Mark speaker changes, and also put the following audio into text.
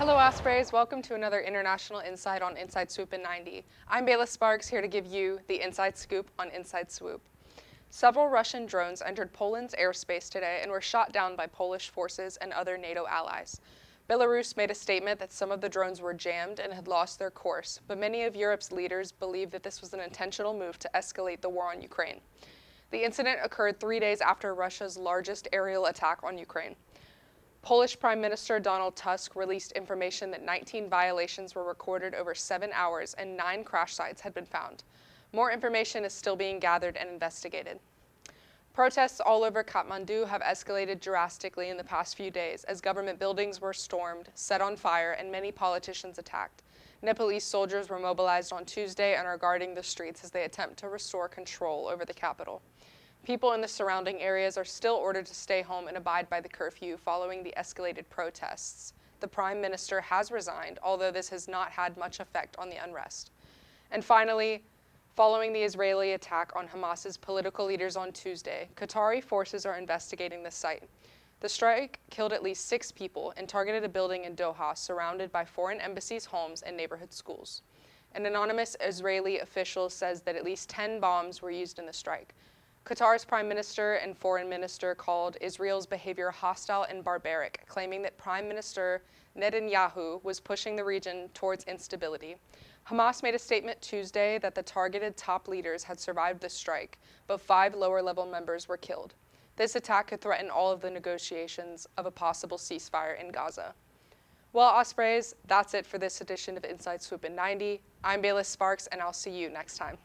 Speaker 1: Hello Ospreys, welcome to another International Insight on Insight Swoop in 90. I'm Bayla Sparks, here to give you the Inside Scoop on Inside Swoop. Several Russian drones entered Poland's airspace today and were shot down by Polish forces and other NATO allies. Belarus made a statement that some of the drones were jammed and had lost their course, but many of Europe's leaders believe that this was an intentional move to escalate the war on Ukraine. The incident occurred 3 days after Russia's largest aerial attack on Ukraine. Polish Prime Minister Donald Tusk released information that 19 violations were recorded over 7 hours and 9 crash sites had been found. More information is still being gathered and investigated. Protests all over Kathmandu have escalated drastically in the past few days as government buildings were stormed, set on fire, and many politicians attacked. Nepalese soldiers were mobilized on Tuesday and are guarding the streets as they attempt to restore control over the capital. People in the surrounding areas are still ordered to stay home and abide by the curfew following the escalated protests. The Prime Minister has resigned, although this has not had much effect on the unrest. And finally, following the Israeli attack on Hamas's political leaders on Tuesday, Qatari forces are investigating the site. The strike killed at least 6 people and targeted a building in Doha surrounded by foreign embassies, homes, and neighborhood schools. An anonymous Israeli official says that at least 10 bombs were used in the strike. Qatar's Prime Minister and Foreign Minister called Israel's behavior hostile and barbaric, claiming that Prime Minister Netanyahu was pushing the region towards instability. Hamas made a statement Tuesday that the targeted top leaders had survived the strike, but 5 lower-level members were killed. This attack could threaten all of the negotiations of a possible ceasefire in Gaza. Well, Ospreys, that's it for this edition of Inside Swoop in 90. I'm Bayla Sparks, and I'll see you next time.